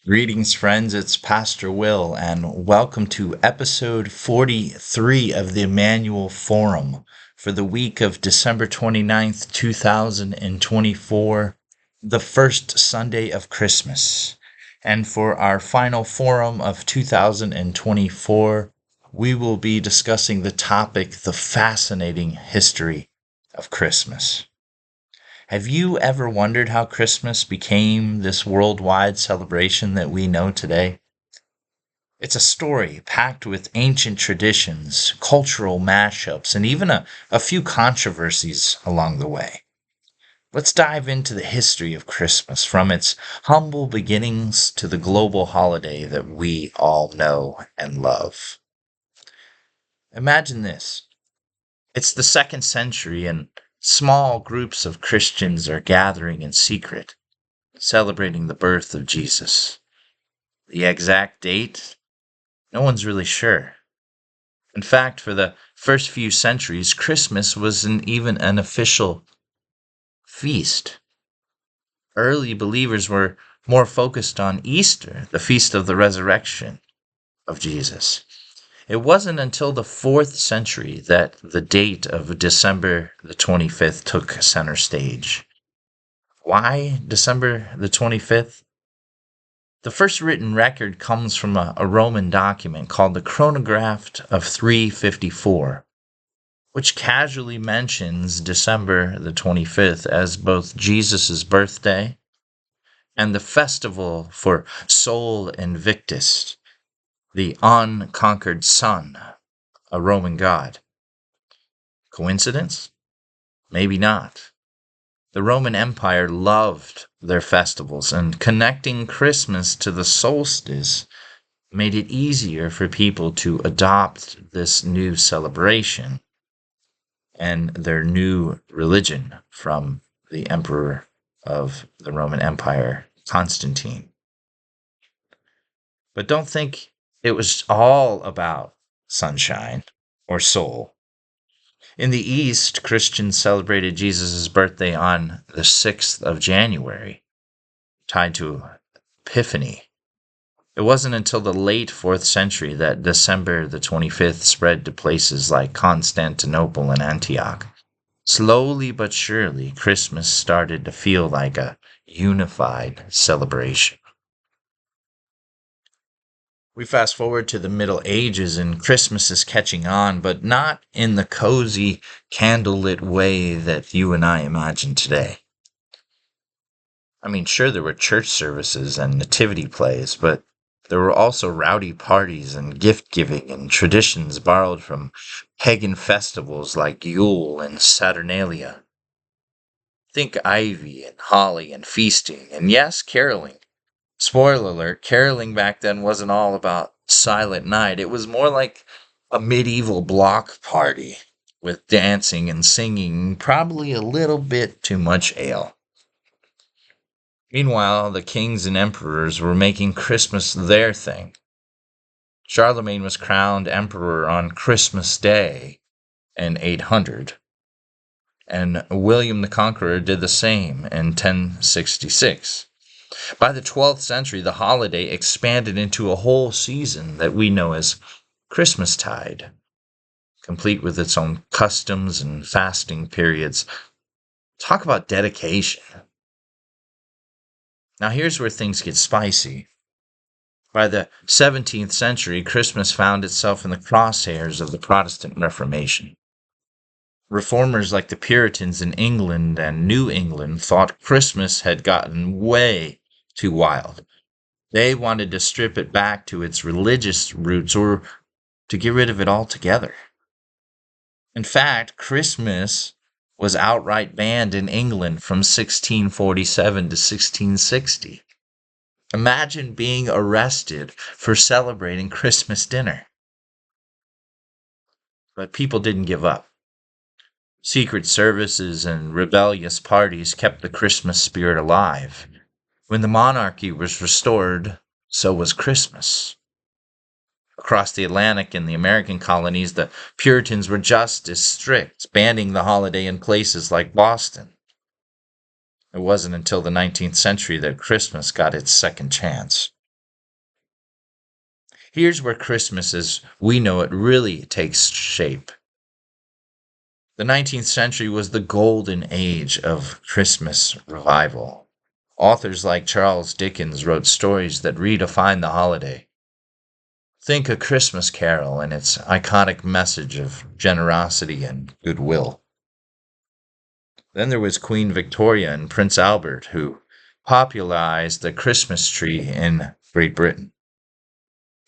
Greetings, friends. It's Pastor Will, and welcome to episode 43 of the Emmanuel Forum for the week of December 29th, 2024, the first Sunday of Christmas. And for our final forum of 2024, we will be discussing the topic, the fascinating history of Christmas. Have you ever wondered how Christmas became this worldwide celebration that we know today? It's a story packed with ancient traditions, cultural mashups, and even a few controversies along the way. Let's dive into the history of Christmas from its humble beginnings to the global holiday that we all know and love. Imagine this. It's the second century, and small groups of Christians are gathering in secret, celebrating the birth of Jesus. The exact date? No one's really sure. In fact, for the first few centuries, Christmas wasn't even an official feast. Early believers were more focused on Easter, the feast of the resurrection of Jesus. It wasn't until the 4th century that the date of December the 25th took center stage. Why December the 25th? The first written record comes from a Roman document called the Chronograph of 354, which casually mentions December the 25th as both Jesus' birthday and the festival for Sol Invictus, the unconquered sun, a Roman god. Coincidence? Maybe not. The Roman Empire loved their festivals, and connecting Christmas to the solstice made it easier for people to adopt this new celebration and their new religion from the emperor of the Roman Empire, Constantine. But don't think it was all about sunshine or soul. In the East, Christians celebrated Jesus' birthday on the 6th of January, tied to Epiphany. It wasn't until the late 4th century that December the 25th spread to places like Constantinople and Antioch. Slowly but surely, Christmas started to feel like a unified celebration. We fast forward to the Middle Ages and Christmas is catching on, but not in the cozy, candlelit way that you and I imagine today. I mean, sure, there were church services and nativity plays, but there were also rowdy parties and gift giving and traditions borrowed from pagan festivals like Yule and Saturnalia. Think ivy and holly and feasting, and yes, caroling. Spoiler alert, caroling back then wasn't all about Silent Night. It was more like a medieval block party with dancing and singing, probably a little bit too much ale. Meanwhile, the kings and emperors were making Christmas their thing. Charlemagne was crowned emperor on Christmas Day in 800, and William the Conqueror did the same in 1066. By the 12th century, the holiday expanded into a whole season that we know as Christmastide, complete with its own customs and fasting periods. Talk about dedication. Now here's where things get spicy. By the 17th century, Christmas found itself in the crosshairs of the Protestant Reformation. Reformers like the Puritans in England and New England thought Christmas had gotten way too wild. They wanted to strip it back to its religious roots or to get rid of it altogether. In fact, Christmas was outright banned in England from 1647 to 1660. Imagine being arrested for celebrating Christmas dinner. But people didn't give up. Secret services and rebellious parties kept the Christmas spirit alive. When the monarchy was restored, so was Christmas. Across the Atlantic in the American colonies, the Puritans were just as strict, banning the holiday in places like Boston. It wasn't until the 19th century that Christmas got its second chance. Here's where Christmas as we know it really takes shape. The 19th century was the golden age of Christmas revival. Authors like Charles Dickens wrote stories that redefined the holiday. Think A Christmas Carol and its iconic message of generosity and goodwill. Then there was Queen Victoria and Prince Albert, who popularized the Christmas tree in Great Britain.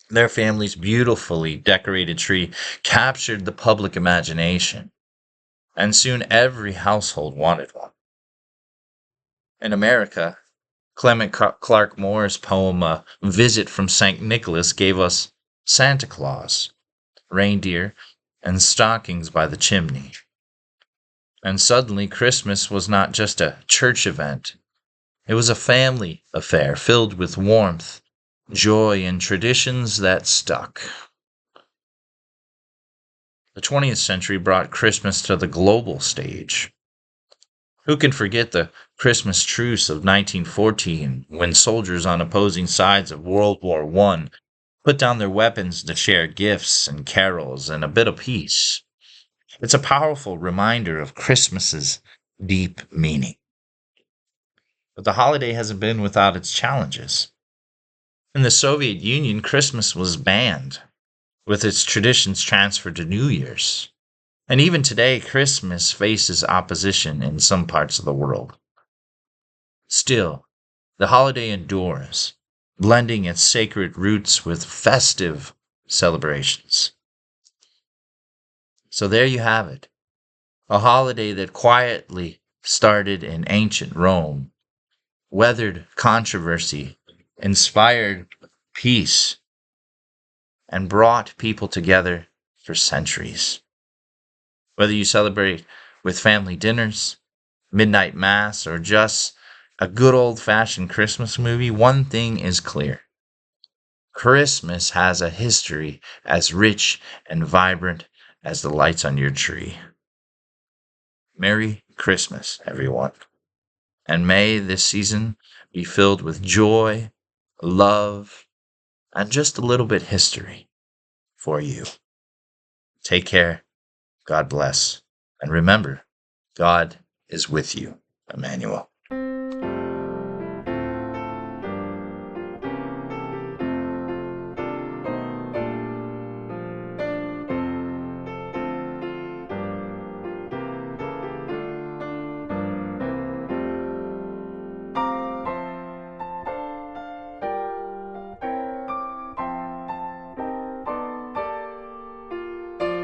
Their family's beautifully decorated tree captured the public imagination, and soon every household wanted one. In America, Clement Clark Moore's poem A Visit from St. Nicholas gave us Santa Claus, reindeer, and stockings by the chimney. And suddenly, Christmas was not just a church event, it was a family affair filled with warmth, joy, and traditions that stuck. The 20th century brought Christmas to the global stage. Who can forget the Christmas truce of 1914 when soldiers on opposing sides of World War I put down their weapons to share gifts and carols and a bit of peace? It's a powerful reminder of Christmas's deep meaning. But the holiday hasn't been without its challenges. In the Soviet Union, Christmas was banned, with its traditions transferred to New Year's. And even today, Christmas faces opposition in some parts of the world. Still, the holiday endures, blending its sacred roots with festive celebrations. So there you have it, a holiday that quietly started in ancient Rome, weathered controversy, inspired peace, and brought people together for centuries. Whether you celebrate with family dinners, midnight mass, or just a good old fashioned Christmas movie, one thing is clear. Christmas has a history as rich and vibrant as the lights on your tree. Merry Christmas, everyone. And may this season be filled with joy, love, and just a little bit history for you. Take care. God bless. And remember, God is with you, Emmanuel.